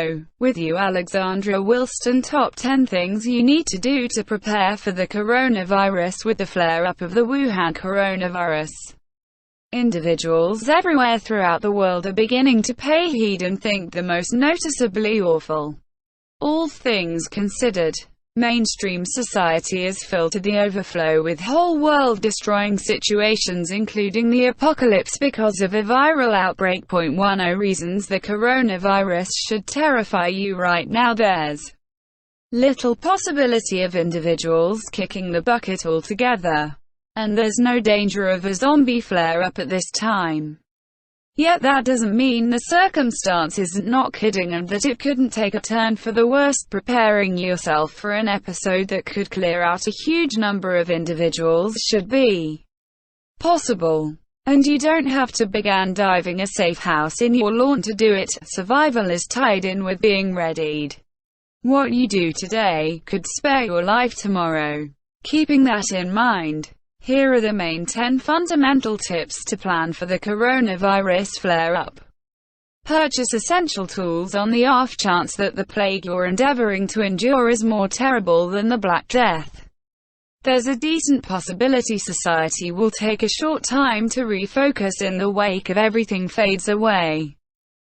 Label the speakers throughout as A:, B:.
A: show. With you, Alexandra Wilston. Top 10 things you need to do to prepare for the coronavirus. With the flare-up of the Wuhan coronavirus, individuals everywhere throughout the world are beginning to pay heed and think the most noticeably awful. All things considered, mainstream society is filled to the overflow with whole world-destroying situations, including the apocalypse because of a viral outbreak. 10 reasons the coronavirus should terrify you right now. There's little possibility of individuals kicking the bucket altogether, and there's no danger of a zombie flare-up at this time. Yet that doesn't mean the circumstance isn't not kidding and that it couldn't take a turn for the worst. Preparing yourself for an episode that could clear out a huge number of individuals should be possible. And you don't have to begin diving a safe house in your lawn to do it. Survival is tied in with being readied. What you do today could spare your life tomorrow. Keeping that in mind, here are the main 10 fundamental tips to plan for the coronavirus flare-up. Purchase essential tools on the off chance that the plague you're endeavoring to endure is more terrible than the Black Death. There's a decent possibility society will take a short time to refocus in the wake of everything fades away.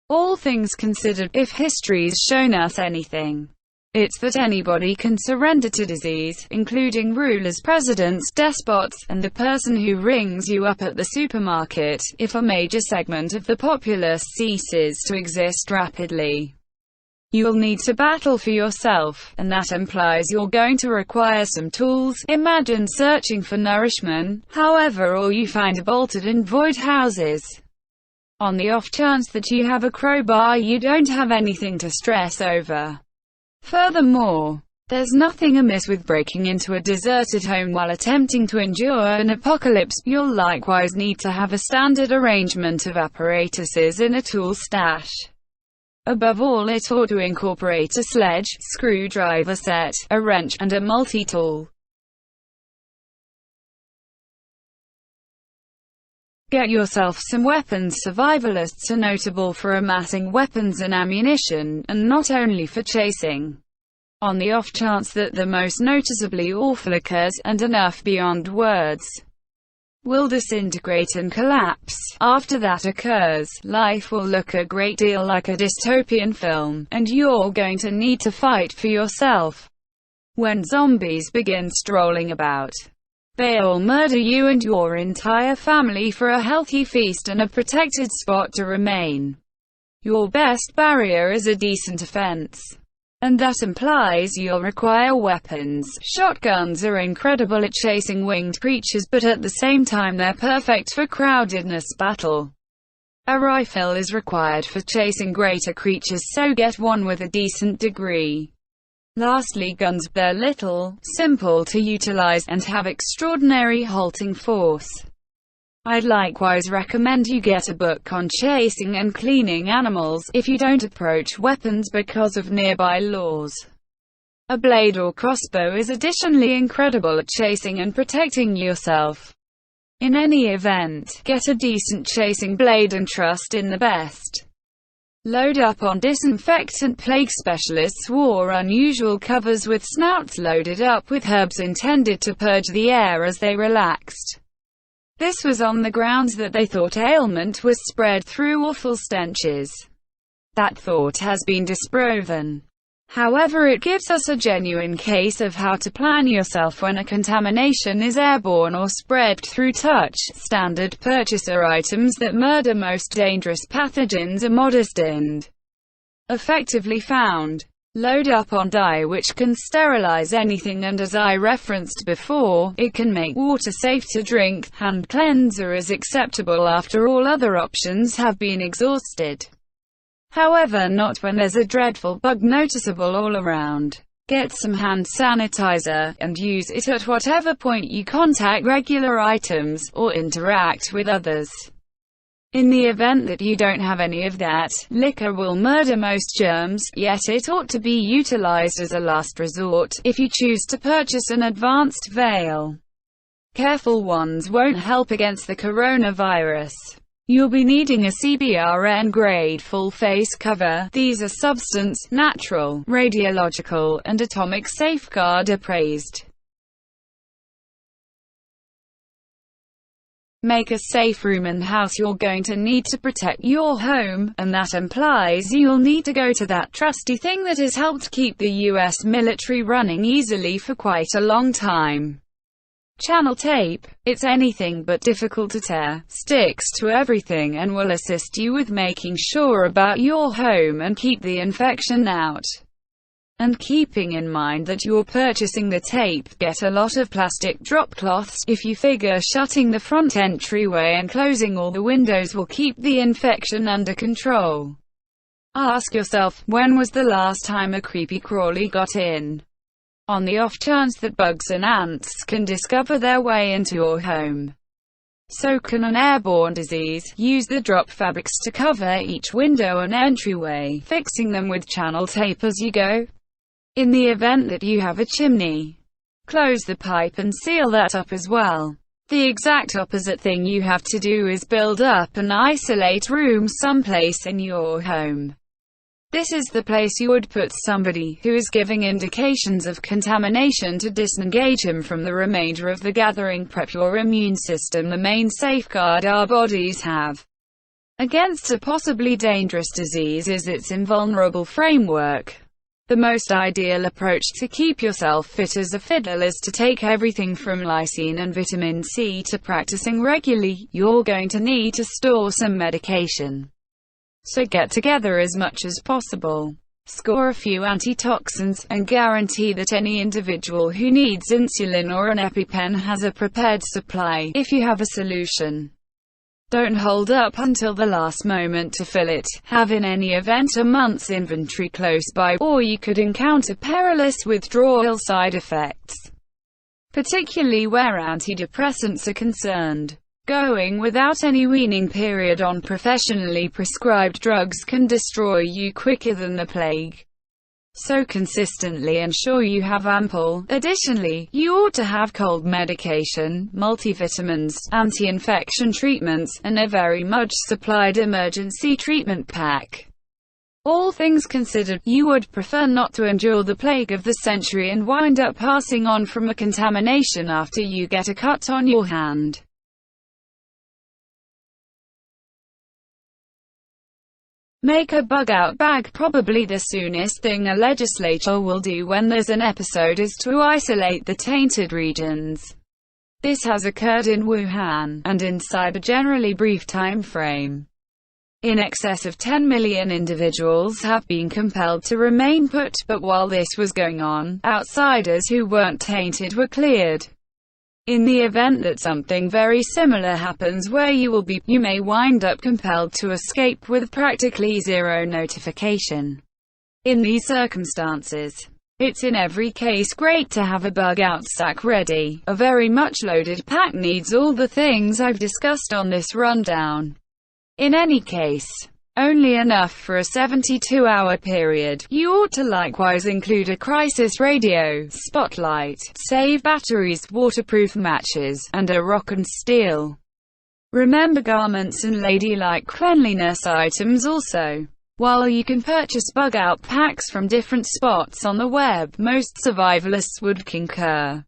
A: All things considered, if history's shown us anything, it's that anybody can surrender to disease, including rulers, presidents, despots, and the person who rings you up at the supermarket, if a major segment of the populace ceases to exist rapidly. You'll need to battle for yourself, and that implies you're going to require some tools. Imagine searching for nourishment, however, or you find bolted and void houses. On the off chance that you have a crowbar, you don't have anything to stress over. Furthermore, there's nothing amiss with breaking into a deserted home while attempting to endure an apocalypse. You'll likewise need to have a standard arrangement of apparatuses in a tool stash. Above all, it ought to incorporate a sledge, screwdriver set, a wrench, and a multi-tool. Get yourself some weapons. Survivalists are notable for amassing weapons and ammunition, and not only for chasing. On the off chance that the most noticeably awful occurs, and enough beyond words will disintegrate and collapse. After that occurs, life will look a great deal like a dystopian film, and you're going to need to fight for yourself. When zombies begin strolling about, they'll murder you and your entire family for a healthy feast and a protected spot to remain. Your best barrier is a decent defense, and that implies you'll require weapons. Shotguns are incredible at chasing winged creatures, but at the same time they're perfect for crowdedness battle. A rifle is required for chasing greater creatures, so get one with a decent degree. Lastly, guns. They're little, simple to utilize, and have extraordinary halting force. I'd likewise recommend you get a book on chasing and cleaning animals, if you don't approach weapons because of nearby laws. A blade or crossbow is additionally incredible at chasing and protecting yourself. In any event, get a decent chasing blade and trust in the best. Load up on disinfectant. Plague specialists wore unusual covers with snouts loaded up with herbs intended to purge the air as they relaxed. This was on the grounds that they thought ailment was spread through awful stenches. That thought has been disproven. However, it gives us a genuine case of how to plan yourself when a contamination is airborne or spread through touch. Standard purchaser items that murder most dangerous pathogens are modest and effectively found. Load up on dye, which can sterilize anything, and as I referenced before, it can make water safe to drink. Hand cleanser is acceptable after all other options have been exhausted. However, not when there's a dreadful bug noticeable all around. Get some hand sanitizer, and use it at whatever point you contact regular items, or interact with others. In the event that you don't have any of that, liquor will murder most germs, yet it ought to be utilized as a last resort, if you choose to purchase an advanced vial. Careful ones won't help against the coronavirus. You'll be needing a CBRN grade full face cover. These are substance, natural, radiological, and atomic safeguard appraised. Make a safe room and house. You're going to need to protect your home, and that implies you'll need to go to that trusty thing that has helped keep the US military running easily for quite a long time. Channel tape. It's anything but difficult to tear, sticks to everything, and will assist you with making sure about your home and keep the infection out. And keeping in mind that you're purchasing the tape, get a lot of plastic drop cloths, if you figure shutting the front entryway and closing all the windows will keep the infection under control. Ask yourself, when was the last time a creepy crawly got in? On the off chance that bugs and ants can discover their way into your home. So can an airborne disease. Use the drop fabrics to cover each window and entryway, fixing them with channel tape as you go. In the event that you have a chimney, close the pipe and seal that up as well. The exact opposite thing you have to do is build up and isolate rooms someplace in your home. This is the place you would put somebody who is giving indications of contamination to disengage him from the remainder of the gathering. Prep your immune system. The main safeguard our bodies have against a possibly dangerous disease is its invulnerable framework. The most ideal approach to keep yourself fit as a fiddle is to take everything from lysine and vitamin C to practicing regularly. You're going to need to store some medication. So get together as much as possible. Score a few antitoxins, and guarantee that any individual who needs insulin or an EpiPen has a prepared supply, if you have a solution. Don't hold up until the last moment to fill it. Have in any event a month's inventory close by, or you could encounter perilous withdrawal side effects, particularly where antidepressants are concerned. Going without any weaning period on professionally prescribed drugs can destroy you quicker than the plague. So consistently ensure you have ample. Additionally, you ought to have cold medication, multivitamins, anti-infection treatments, and a very much supplied emergency treatment pack. All things considered, you would prefer not to endure the plague of the century and wind up passing on from a contamination after you get a cut on your hand. Make a bug-out bag. Probably the soonest thing a legislature will do when there's an episode is to isolate the tainted regions. This has occurred in Wuhan, and inside a generally brief time frame. In excess of 10 million individuals have been compelled to remain put, but while this was going on, outsiders who weren't tainted were cleared. In the event that something very similar happens where you may wind up compelled to escape with practically zero notification. In these circumstances, it's in every case great to have a bug-out sack ready. A very much loaded pack needs all the things I've discussed on this rundown. In any case, only enough for a 72-hour period. You ought to likewise include a crisis radio, spotlight, save batteries, waterproof matches, and a rock and steel. Remember garments and ladylike cleanliness items also. While you can purchase bug-out packs from different spots on the web, most survivalists would concur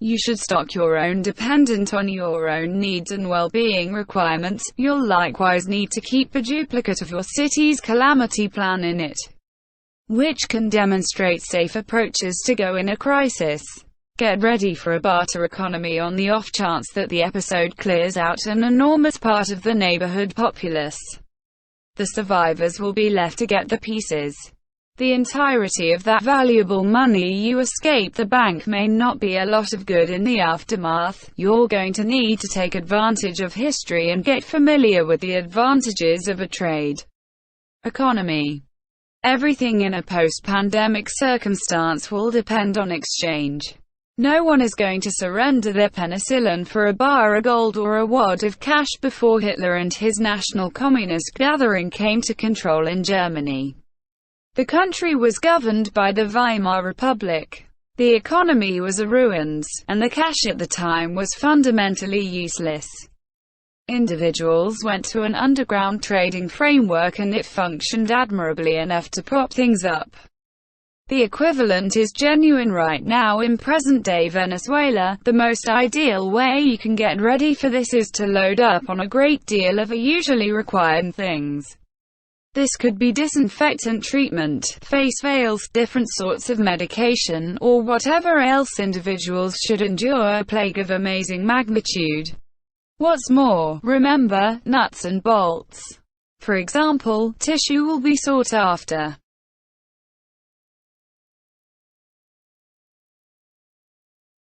A: you should stock your own dependent on your own needs and well-being requirements. You'll likewise need to keep a duplicate of your city's calamity plan in it, which can demonstrate safe approaches to go in a crisis. Get ready for a barter economy on the off chance that the episode clears out an enormous part of the neighborhood populace. The survivors will be left to get the pieces. The entirety of that valuable money you escape the bank may not be a lot of good in the aftermath. You're going to need to take advantage of history and get familiar with the advantages of a trade economy. Everything in a post-pandemic circumstance will depend on exchange. No one is going to surrender their penicillin for a bar of gold or a wad of cash before Hitler and his National Communist gathering came to control in Germany. The country was governed by the Weimar Republic. The economy was a ruins, and the cash at the time was fundamentally useless. Individuals went to an underground trading framework and it functioned admirably enough to prop things up. The equivalent is genuine right now in present-day Venezuela. The most ideal way you can get ready for this is to load up on a great deal of usually required things. This could be disinfectant treatment, face veils, different sorts of medication, or whatever else individuals should endure a plague of amazing magnitude. What's more, remember, nuts and bolts. For example, tissue will be sought after.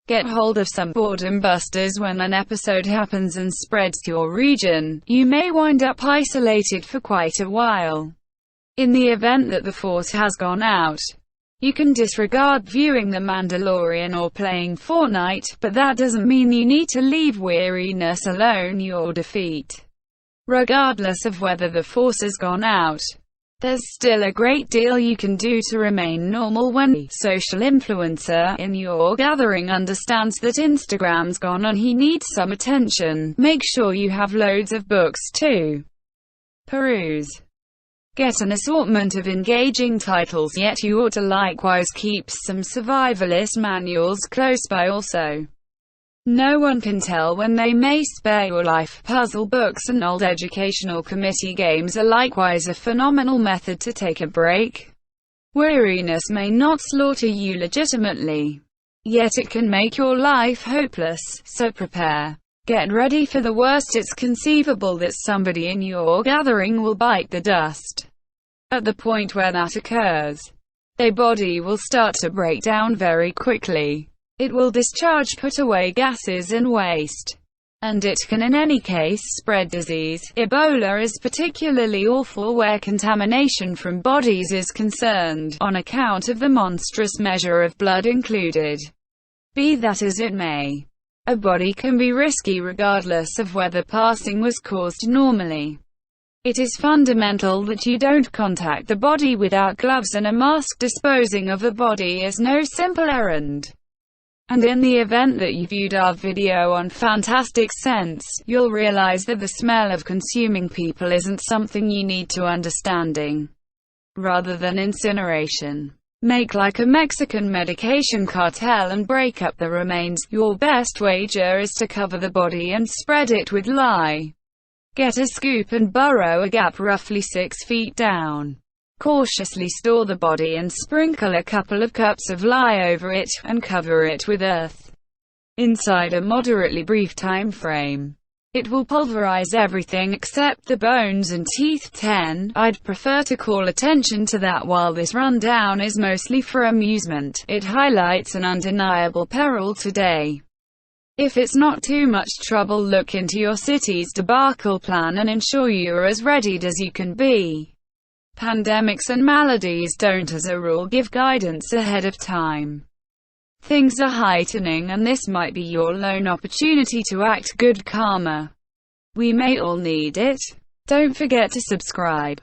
A: Get hold of some boredom busters when an episode happens and spreads to your region. You may wind up isolated for quite a while. In the event that the force has gone out, you can disregard viewing The Mandalorian or playing Fortnite, but that doesn't mean you need to leave weariness alone your defeat. Regardless of whether the force has gone out, there's still a great deal you can do to remain normal when the social influencer in your gathering understands that Instagram's gone and he needs some attention. Make sure you have loads of books to peruse. Get an assortment of engaging titles, yet you ought to likewise keep some survivalist manuals close by also. No one can tell when they may spare your life. Puzzle books and old educational committee games are likewise a phenomenal method to take a break. Weariness may not slaughter you legitimately, yet it can make your life hopeless, so prepare. Get ready for the worst. It's conceivable that somebody in your gathering will bite the dust. At the point where that occurs, their body will start to break down very quickly. It will discharge put-away gases and waste. And it can in any case spread disease. Ebola is particularly awful where contamination from bodies is concerned, on account of the monstrous measure of blood included. Be that as it may, a body can be risky regardless of whether passing was caused normally. It is fundamental that you don't contact the body without gloves and a mask. Disposing of a body is no simple errand. And in the event that you viewed our video on Fantastic Sense, you'll realize that the smell of consuming people isn't something you need to understanding. Rather than incineration. Make like a Mexican medication cartel and break up the remains. Your best wager is to cover the body and spread it with lye. Get a scoop and burrow a gap roughly 6 feet down. Cautiously store the body and sprinkle a couple of cups of lye over it, and cover it with earth. Inside a moderately brief time frame, it will pulverize everything except the bones and teeth. 10. I'd prefer to call attention to that while this rundown is mostly for amusement, it highlights an undeniable peril today. If it's not too much trouble, look into your city's debacle plan and ensure you're as readied as you can be. Pandemics and maladies don't as a rule give guidance ahead of time. Things are heightening and this might be your lone opportunity to act good karma. We may all need it. Don't forget to subscribe.